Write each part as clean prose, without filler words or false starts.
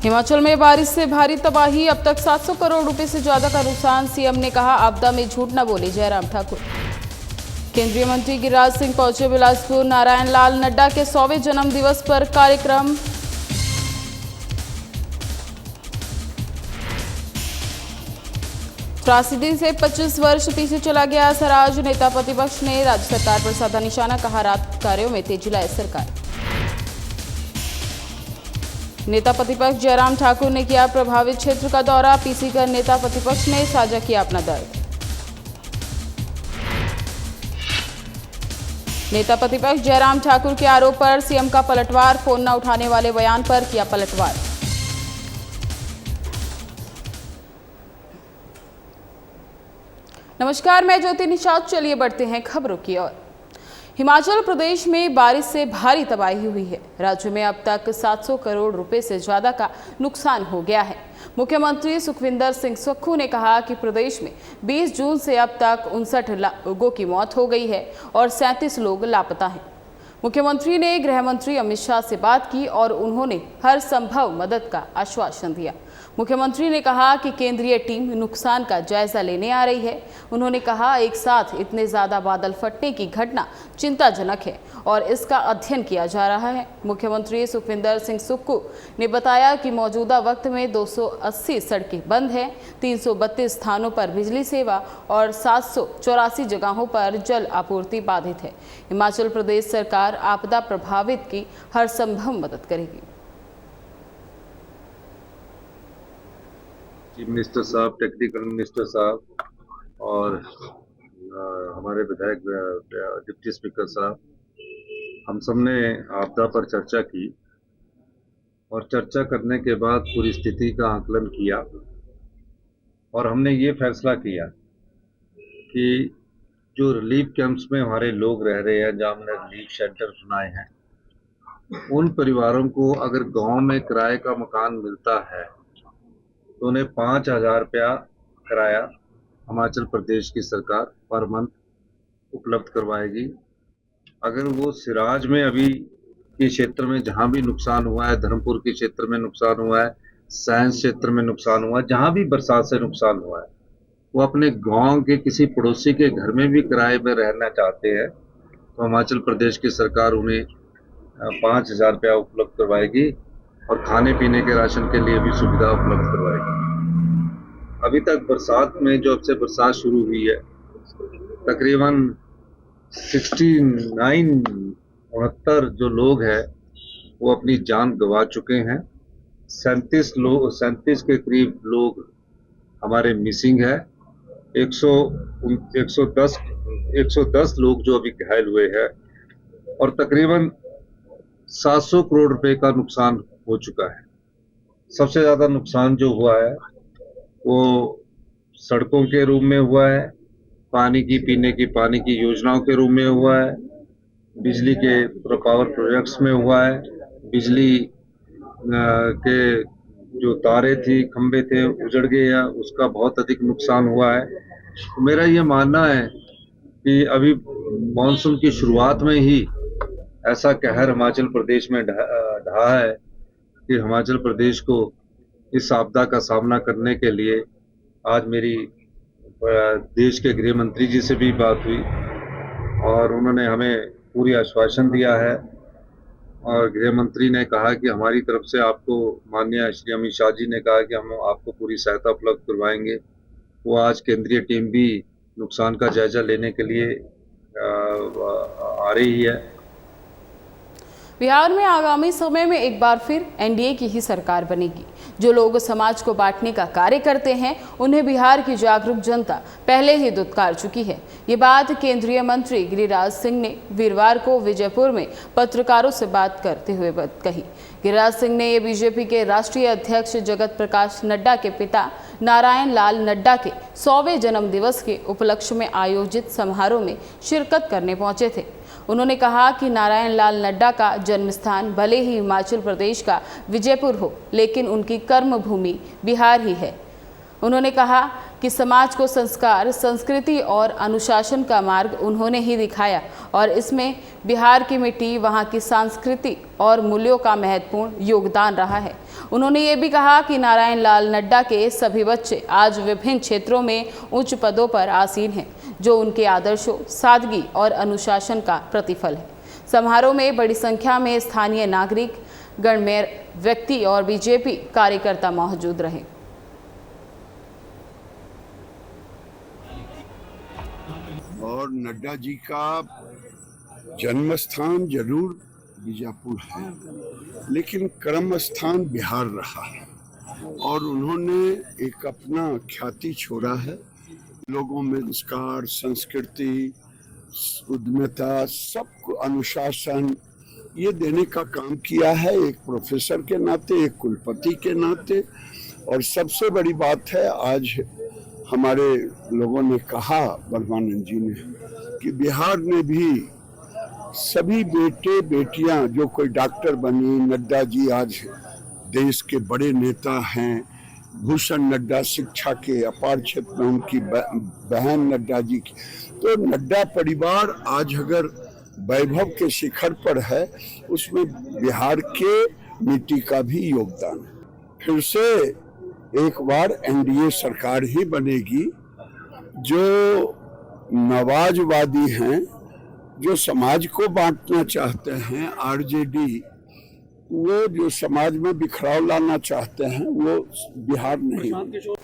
हिमाचल में बारिश से भारी तबाही, अब तक 700 करोड़ रुपए से ज्यादा का नुकसान। सीएम ने कहा आपदा में झूठ न बोले जयराम ठाकुर। केंद्रीय मंत्री गिरिराज सिंह पहुंचे बिलासपुर, नारायण लाल नड्डा के 100वें जन्म दिवस पर कार्यक्रम। त्रासदी से 25 वर्ष पीछे चला गया सराज, नेता प्रतिपक्ष ने राज्य सरकार पर साधा निशाना, कहा राहत कार्यों में तेजी लाए सरकार। नेता प्रतिपक्ष जयराम ठाकुर ने किया प्रभावित क्षेत्र का दौरा, पीसी कर नेता प्रतिपक्ष ने साझा किया अपना दर्द। नेता प्रतिपक्ष जयराम ठाकुर के आरोप पर सीएम का पलटवार, फोन न उठाने वाले बयान पर किया पलटवार। नमस्कार, मैं ज्योति निषाद। चलिए बढ़ते हैं खबरों की ओर। हिमाचल प्रदेश में बारिश से भारी तबाही हुई है। राज्य में अब तक 700 करोड़ रुपए से ज्यादा का नुकसान हो गया है। मुख्यमंत्री सुखविंदर सिंह सुक्खू ने कहा कि प्रदेश में 20 जून से अब तक 59 लोगों की मौत हो गई है और 37 लोग लापता हैं। मुख्यमंत्री ने गृह मंत्री अमित शाह से बात की और उन्होंने हर संभव मदद का आश्वासन दिया। मुख्यमंत्री ने कहा कि केंद्रीय टीम नुकसान का जायजा लेने आ रही है। उन्होंने कहा एक साथ इतने ज्यादा बादल फटने की घटना चिंताजनक है और इसका अध्ययन किया जा रहा है। मुख्यमंत्री सुखविंदर सिंह सुक्खू ने बताया कि मौजूदा वक्त में 280 सड़कें बंद हैं, 332 स्थानों पर बिजली सेवा और 784 जगहों पर जल आपूर्ति बाधित है। हिमाचल प्रदेश सरकार आपदा प्रभावित की हर संभव मदद करेगी। चीफ मिनिस्टर साहब, टेक्निकल मिनिस्टर साहब और हमारे विधायक डिप्टी स्पीकर साहब, हम सब ने आपदा पर चर्चा की और चर्चा करने के बाद पूरी स्थिति का आकलन किया और हमने ये फैसला किया कि जो रिलीफ कैंप्स में हमारे लोग रह रहे हैं, जहाँ हमने रिलीफ शेल्टर बनाए हैं, उन परिवारों को अगर गांव में किराए का मकान मिलता है तो उन्हें 5,000 रुपया किराया हिमाचल प्रदेश की सरकार पर मंथ उपलब्ध करवाएगी। अगर वो सिराज में अभी के क्षेत्र में जहाँ भी नुकसान हुआ है, धर्मपुर के क्षेत्र में नुकसान हुआ है, साइंस क्षेत्र में नुकसान हुआ है, जहाँ भी बरसात से नुकसान हुआ है, वो अपने गांव के किसी पड़ोसी के घर में भी किराए में रहना चाहते हैं तो हिमाचल प्रदेश की सरकार उन्हें 5,000 रुपया उपलब्ध करवाएगी और खाने पीने के राशन के लिए भी सुविधा उपलब्ध करवाएगी। अभी तक बरसात में जब से बरसात शुरू हुई है तकरीबन 69 जो लोग हैं वो अपनी जान गंवा चुके हैं। 37 के करीब लोग हमारे मिसिंग है। 110 लोग जो अभी घायल हुए हैं और तकरीबन 700 करोड़ रुपए का नुकसान हो चुका है। सबसे ज्यादा नुकसान जो हुआ है वो सड़कों के रूप में हुआ है, पानी की पीने की पानी की योजनाओं के रूप में हुआ है, बिजली के पावर प्रोजेक्ट्स में हुआ है, बिजली के जो तारे थी, खंबे थे, उजड़ गए हैं, उसका बहुत अधिक नुकसान हुआ है। तो मेरा ये मानना है कि अभी मॉनसून की शुरुआत में ही ऐसा कहर हिमाचल प्रदेश में ढहा है कि हिमाचल प्रदेश को इस आपदा का सामना करने के लिए आज मेरी देश के गृह मंत्री जी से भी बात हुई और उन्होंने हमें पूरी आश्वासन दिया है और गृह मंत्री ने कहा कि हमारी तरफ से आपको, माननीय श्री अमित शाह जी ने कहा कि हम आपको पूरी सहायता उपलब्ध करवाएंगे। वो आज केंद्रीय टीम भी नुकसान का जायजा लेने के लिए आ रही है। बिहार में आगामी समय में एक बार फिर एनडीए की ही सरकार बनेगी। जो लोग समाज को बांटने का कार्य करते हैं उन्हें बिहार की जागरूक जनता पहले ही दुत्कार चुकी है। ये बात केंद्रीय मंत्री गिरिराज सिंह ने वीरवार को विजयपुर में पत्रकारों से बात करते हुए कही। गिरिराज सिंह ने ये बीजेपी के राष्ट्रीय अध्यक्ष जगत प्रकाश नड्डा के पिता नारायण लाल नड्डा के 100वें जन्म दिवस के उपलक्ष्य में आयोजित समारोह में शिरकत करने पहुंचे थे। उन्होंने कहा कि नारायण लाल नड्डा का जन्म स्थान भले ही हिमाचल प्रदेश का विजयपुर हो, लेकिन उनकी कर्मभूमि बिहार ही है। उन्होंने कहा कि समाज को संस्कार, संस्कृति और अनुशासन का मार्ग उन्होंने ही दिखाया और इसमें बिहार की मिट्टी, वहाँ की संस्कृति और मूल्यों का महत्वपूर्ण योगदान रहा है। उन्होंने ये भी कहा कि नारायण लाल नड्डा के सभी बच्चे आज विभिन्न क्षेत्रों में उच्च पदों पर आसीन हैं, जो उनके आदर्शों, सादगी और अनुशासन का प्रतिफल है। समारोह में बड़ी संख्या में स्थानीय नागरिक, गणमान्य व्यक्ति और बीजेपी कार्यकर्ता मौजूद रहे। और नड्डा जी का जन्म स्थान जरूर बीजापुर है, लेकिन कर्म स्थान बिहार रहा है और उन्होंने एक अपना ख्याति छोड़ा है। लोगों में संस्कार, संस्कृति, उद्यमता, सबको अनुशासन ये देने का काम किया है, एक प्रोफेसर के नाते, एक कुलपति के नाते। और सबसे बड़ी बात है, आज हमारे लोगों ने कहा, ब्रह्मानंद जी ने, कि बिहार में भी सभी बेटे बेटियां जो कोई डॉक्टर बनी, नड्डा जी आज देश के बड़े नेता हैं, भूषण नड्डा शिक्षा के अपार क्षेत्र में, उनकी बहन नड्डा जी की, तो नड्डा परिवार आज अगर वैभव के शिखर पर है, उसमें बिहार के मिट्टी का भी योगदान है। फिर से एक बार एनडीए सरकार ही बनेगी। जो नवाजवादी हैं, जो समाज को बांटना चाहते हैं, आरजेडी, वो जो समाज में बिखराव लाना चाहते हैं, वो बिहार नहीं।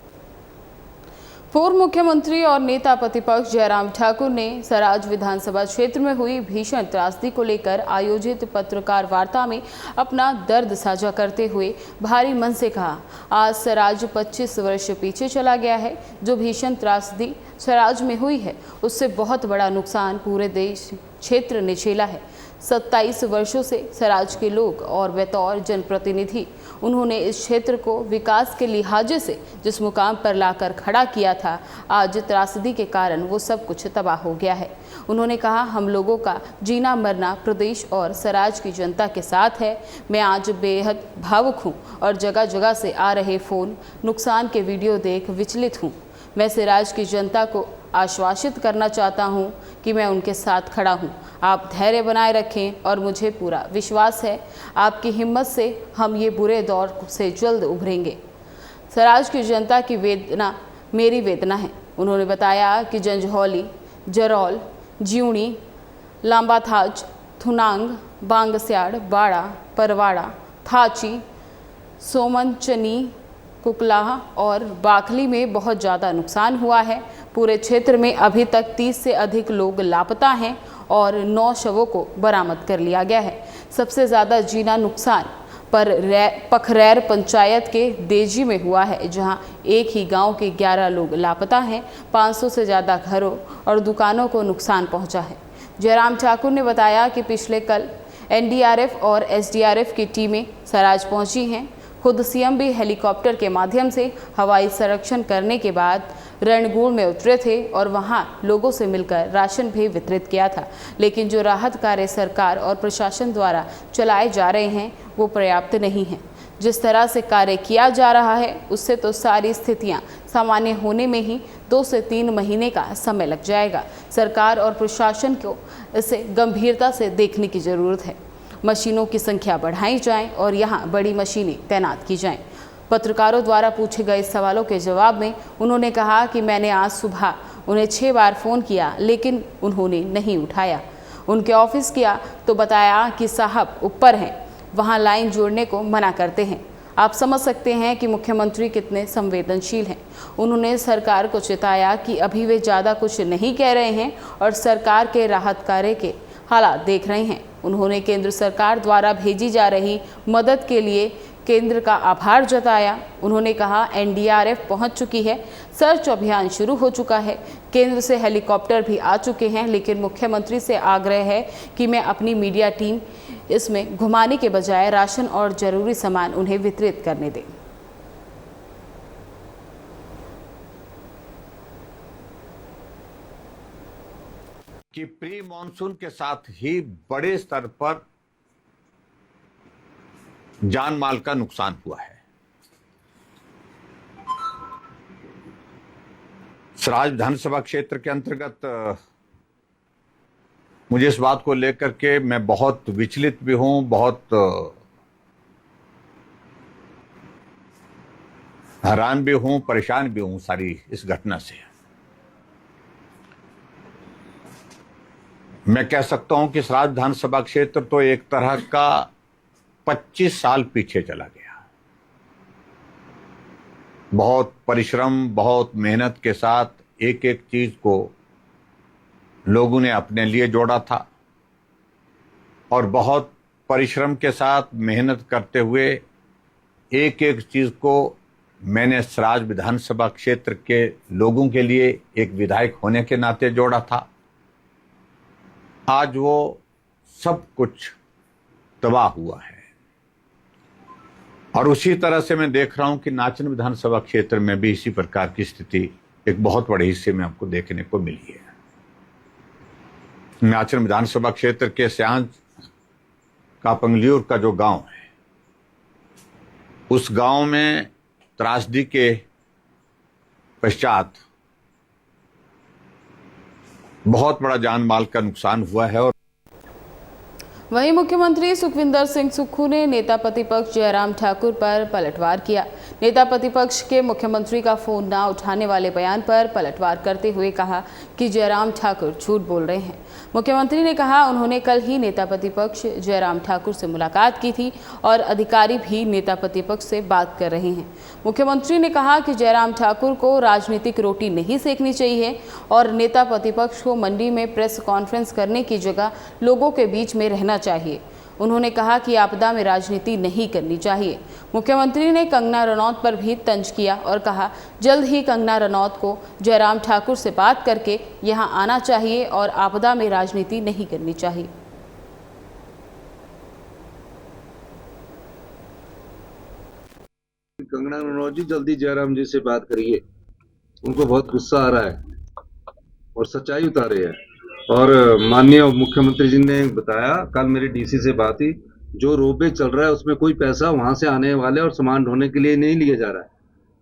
पूर्व मुख्यमंत्री और नेता प्रतिपक्ष जयराम ठाकुर ने सराज विधानसभा क्षेत्र में हुई भीषण त्रासदी को लेकर आयोजित पत्रकार वार्ता में अपना दर्द साझा करते हुए भारी मन से कहा, आज सराज 25 वर्ष पीछे चला गया है। जो भीषण त्रासदी सराज में हुई है, उससे बहुत बड़ा नुकसान पूरे देश क्षेत्र ने झेला है। 27 वर्षों से सराज के लोग और बतौर जनप्रतिनिधि उन्होंने इस क्षेत्र को विकास के लिहाजे से जिस मुकाम पर लाकर खड़ा किया था, आज त्रासदी के कारण वो सब कुछ तबाह हो गया है। उन्होंने कहा, हम लोगों का जीना मरना प्रदेश और सराज की जनता के साथ है। मैं आज बेहद भावुक हूँ और जगह जगह से आ रहे फ़ोन, नुकसान के वीडियो देख विचलित हूँ। मैं सराज की जनता को आश्वासित करना चाहता हूँ कि मैं उनके साथ खड़ा हूँ। आप धैर्य बनाए रखें और मुझे पूरा विश्वास है, आपकी हिम्मत से हम ये बुरे दौर से जल्द उभरेंगे। सराज की जनता की वेदना मेरी वेदना है। उन्होंने बताया कि जंजौली, जरौल, जिउनी, लांबाथाज, थुनांग, बांगस्याड़, बाड़ा, परवाड़ा, थाची, सोमनचनी, कुकलाहा और बाखली में बहुत ज़्यादा नुकसान हुआ है। पूरे क्षेत्र में अभी तक 30 से अधिक लोग लापता हैं और 9 शवों को बरामद कर लिया गया है। सबसे ज़्यादा जीना नुकसान पखरैर पंचायत के देजी में हुआ है, जहां एक ही गांव के 11 लोग लापता हैं। 500 से ज़्यादा घरों और दुकानों को नुकसान पहुंचा है। जयराम ठाकुर ने बताया कि पिछले कल एनडीआरएफ और एसडीआरएफ की टीमें सराज पहुंची हैं। खुद सीएम भी हेलीकॉप्टर के माध्यम से हवाई संरक्षण करने के बाद रणगुण में उतरे थे और वहां लोगों से मिलकर राशन भी वितरित किया था। लेकिन जो राहत कार्य सरकार और प्रशासन द्वारा चलाए जा रहे हैं, वो पर्याप्त नहीं है। जिस तरह से कार्य किया जा रहा है, उससे तो सारी स्थितियां सामान्य होने में ही 2 से 3 महीने का समय लग जाएगा। सरकार और प्रशासन को इसे गंभीरता से देखने की ज़रूरत है। मशीनों की संख्या बढ़ाई जाए और यहाँ बड़ी मशीनें तैनात की जाएं। पत्रकारों द्वारा पूछे गए सवालों के जवाब में उन्होंने कहा कि मैंने आज सुबह उन्हें 6 बार फ़ोन किया, लेकिन उन्होंने नहीं उठाया। उनके ऑफिस किया तो बताया कि साहब ऊपर हैं, वहाँ लाइन जोड़ने को मना करते हैं। आप समझ सकते हैं कि मुख्यमंत्री कितने संवेदनशील हैं। उन्होंने सरकार को चिताया कि अभी वे ज़्यादा कुछ नहीं कह रहे हैं और सरकार के राहत कार्य के हालात देख रहे हैं। उन्होंने केंद्र सरकार द्वारा भेजी जा रही मदद के लिए केंद्र का आभार जताया। उन्होंने कहा, एनडीआरएफ पहुंच चुकी है, सर्च अभियान शुरू हो चुका है, केंद्र से हेलीकॉप्टर भी आ चुके हैं, लेकिन मुख्यमंत्री से आग्रह है कि मैं अपनी मीडिया टीम इसमें घुमाने के बजाय राशन और जरूरी सामान उन्हें वितरित करने दें। कि प्री मॉनसून के साथ ही बड़े स्तर पर जान माल का नुकसान हुआ है। सराज विधानसभा क्षेत्र के अंतर्गत मुझे इस बात को लेकर के मैं बहुत विचलित भी हूं, बहुत हैरान भी हूं, परेशान भी हूं सारी इस घटना से। मैं कह सकता हूं कि सराज विधानसभा क्षेत्र तो एक तरह का 25 साल पीछे चला गया। बहुत परिश्रम, बहुत मेहनत के साथ एक एक चीज को लोगों ने अपने लिए जोड़ा था और बहुत परिश्रम के साथ मेहनत करते हुए एक एक चीज को मैंने सराज विधानसभा क्षेत्र के लोगों के लिए एक विधायक होने के नाते जोड़ा था। आज वो सब कुछ तबाह हुआ है और उसी तरह से मैं देख रहा हूं कि नाचन विधानसभा क्षेत्र में भी इसी प्रकार की स्थिति एक बहुत बड़े हिस्से में आपको देखने को मिली है। नाचन विधानसभा क्षेत्र के स्यांज का पंगलियूर का जो गांव है, उस गांव में त्रासदी के पश्चात बहुत बड़ा जान माल का नुकसान हुआ है। और वहीं मुख्यमंत्री सुखविंदर सिंह सुक्खू ने नेता प्रतिपक्ष जयराम ठाकुर पर पलटवार किया। नेता प्रतिपक्ष के मुख्यमंत्री का फोन न उठाने वाले बयान पर पलटवार करते हुए कहा कि जयराम ठाकुर झूठ बोल रहे हैं। मुख्यमंत्री ने कहा उन्होंने कल ही नेता प्रतिपक्ष जयराम ठाकुर से मुलाकात की थी और अधिकारी भी नेता प्रतिपक्ष से बात कर रहे हैं। मुख्यमंत्री ने कहा कि जयराम ठाकुर को राजनीतिक रोटी नहीं सेकनी चाहिए और नेता प्रतिपक्ष को मंडी में प्रेस कॉन्फ्रेंस करने की जगह लोगों के बीच में रहना चाहिए। उन्होंने कहा कि आपदा में राजनीति नहीं करनी चाहिए। मुख्यमंत्री ने कंगना रनौत पर भी तंज किया और कहा जल्द ही कंगना रनौत को जयराम ठाकुर से बात करके यहां आना चाहिए और आपदा में राजनीति नहीं करनी चाहिए। कंगना रनौत जी जल्दी जयराम जी से बात करिए, उनको बहुत गुस्सा आ रहा है और सच्चाई उतारे है। और माननीय मुख्यमंत्री जी ने बताया, कल मेरी डीसी से बात हुई, जो रोपवे चल रहा है उसमें कोई पैसा वहां से आने वाले और सामान ढोने के लिए नहीं लिया जा रहा है।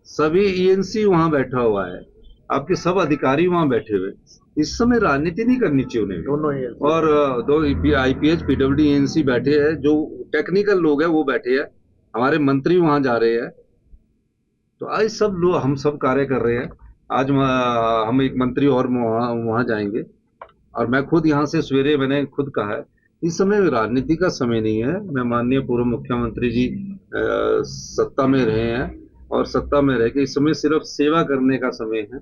सभी ईएनसी वहां बैठा हुआ है, आपके सब अधिकारी वहां बैठे हुए। इस समय राजनीति नहीं करनी चाहिए उन्हें। दोनों और दो आईपीएच पीडब्ल्यूडी ईएनसी बैठे हैं, जो टेक्निकल लोग हैं वो बैठे हैं, हमारे मंत्री वहां जा रहे हैं। तो आज सब लोग हम सब कार्य कर रहे हैं। आज हम एक मंत्री और वहां जाएंगे और मैं खुद यहाँ से सवेरे मैंने खुद कहा है, इस समय राजनीति का समय नहीं है। मैं माननीय पूर्व मुख्यमंत्री जी सत्ता में रहे हैं और सत्ता में रह के इस समय सिर्फ सेवा करने का समय है।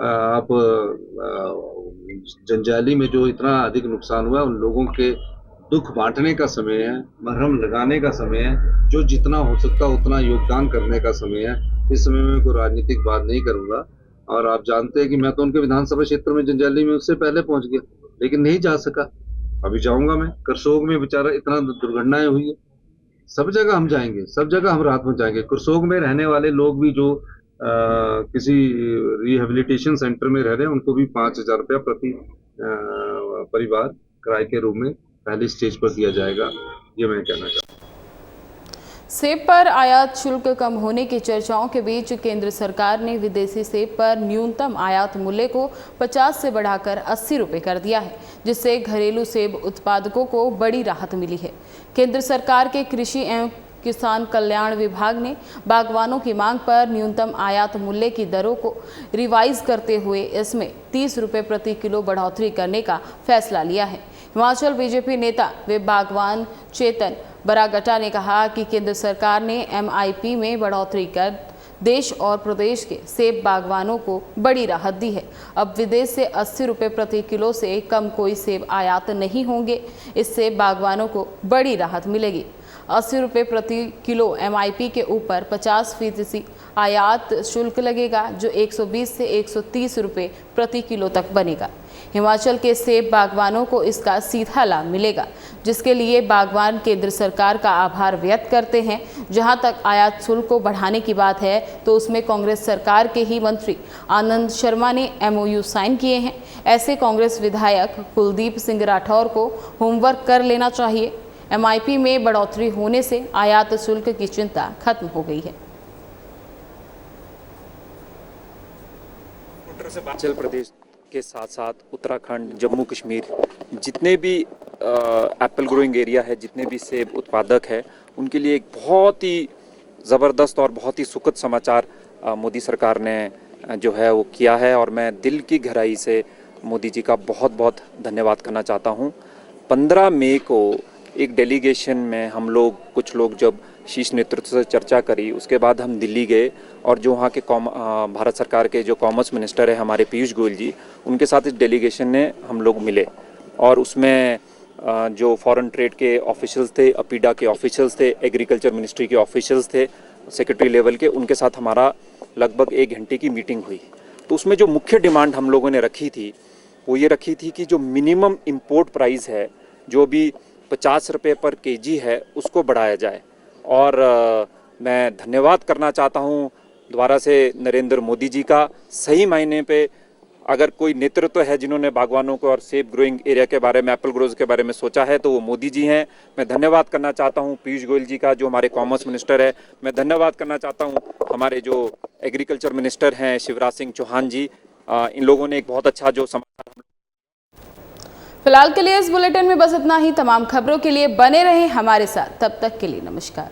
आप जंजैली में जो इतना अधिक नुकसान हुआ, उन लोगों के दुख बांटने का समय है, मरहम लगाने का समय है, जो जितना हो सकता उतना योगदान करने का समय है। इस समय में कोई राजनीतिक बात नहीं करूंगा। और आप जानते हैं कि मैं तो उनके विधानसभा क्षेत्र में जंजैली में उससे पहले पहुंच गया, लेकिन नहीं जा सका। अभी जाऊंगा मैं। करसोग में बेचारा इतना दुर्घटनाएं हुई है, सब जगह हम जाएंगे, सब जगह हम रात में जाएंगे। करसोग में रहने वाले लोग भी जो किसी रिहेबिलिटेशन सेंटर में रह रहे हैं, उनको भी 5,000 रुपया प्रति परिवार किराए के रूप में पहली स्टेज पर दिया जाएगा। ये मैं कहना चाहता हूँ। सेब पर आयात शुल्क कम होने की चर्चाओं के बीच केंद्र सरकार ने विदेशी सेब पर न्यूनतम आयात मूल्य को 50 से बढ़ाकर 80 रुपये कर दिया है, जिससे घरेलू सेब उत्पादकों को बड़ी राहत मिली है। केंद्र सरकार के कृषि एवं किसान कल्याण विभाग ने बागवानों की मांग पर न्यूनतम आयात मूल्य की दरों को रिवाइज करते हुए इसमें 30 रुपये प्रति किलो बढ़ोतरी करने का फैसला लिया है। हिमाचल बीजेपी नेता व बागवान चेतन बरागटा ने कहा कि केंद्र सरकार ने एमआईपी में बढ़ोतरी कर देश और प्रदेश के सेब बागवानों को बड़ी राहत दी है। अब विदेश से 80 रुपये प्रति किलो से कम कोई सेब आयात नहीं होंगे। इससे बागवानों को बड़ी राहत मिलेगी। 80 रुपये प्रति किलो एमआईपी के ऊपर 50% आयात शुल्क लगेगा, जो 120 से 130 रुपये प्रति किलो तक बनेगा। हिमाचल के सेब बागवानों को इसका सीधा लाभ मिलेगा, जिसके लिए बागवान केंद्र सरकार का आभार व्यक्त करते हैं। जहां तक आयात शुल्क को बढ़ाने की बात है, तो उसमें कांग्रेस सरकार के ही मंत्री आनंद शर्मा ने एमओयू साइन किए हैं। ऐसे कांग्रेस विधायक कुलदीप सिंह राठौर को होमवर्क कर लेना चाहिए। एमआईपी में बढ़ोतरी होने से आयात शुल्क की चिंता खत्म हो गई है। हिमाचल प्रदेश के साथ साथ उत्तराखंड, जम्मू कश्मीर, जितने भी एप्पल ग्रोइंग एरिया है, जितने भी सेब उत्पादक है, उनके लिए एक बहुत ही ज़बरदस्त और बहुत ही सुखद समाचार मोदी सरकार ने जो है वो किया है, और मैं दिल की गहराई से मोदी जी का बहुत बहुत धन्यवाद करना चाहता हूँ। 15 मई को एक डेलीगेशन में हम लोग कुछ लोग जब शीर्ष नेतृत्व से चर्चा करी, उसके बाद हम दिल्ली गए और जो वहाँ के भारत सरकार के जो कॉमर्स मिनिस्टर है हमारे पीयूष गोयल जी, उनके साथ इस डेलीगेशन ने हम लोग मिले, और उसमें जो फॉरेन ट्रेड के ऑफिशियल्स थे, अपीडा के ऑफिशियल्स थे, एग्रीकल्चर मिनिस्ट्री के ऑफिशियल्स थे, सेक्रेटरी लेवल के, उनके साथ हमारा लगभग 1 घंटे की मीटिंग हुई। तो उसमें जो मुख्य डिमांड हम लोगों ने रखी थी वो ये रखी थी कि जो मिनिमम इंपोर्ट प्राइस है, जो भी 50 रुपये पर केजी है, उसको बढ़ाया जाए। और मैं धन्यवाद करना चाहता हूँ दोबारा से नरेंद्र मोदी जी का। सही मायने पे अगर कोई नेतृत्व है जिन्होंने बागवानों को और सेब ग्रोइंग एरिया के बारे में, एप्पल ग्रोज के बारे में सोचा है, तो वो मोदी जी हैं। मैं धन्यवाद करना चाहता हूँ पीयूष गोयल जी का, जो हमारे कॉमर्स मिनिस्टर है। मैं धन्यवाद करना चाहता हूँ हमारे जो एग्रीकल्चर मिनिस्टर हैं शिवराज सिंह चौहान जी। इन लोगों ने एक बहुत अच्छा जो समाचार। फिलहाल के लिए इस बुलेटिन में बस इतना ही। तमाम खबरों के लिए बने रहें हमारे साथ। तब तक के लिए नमस्कार।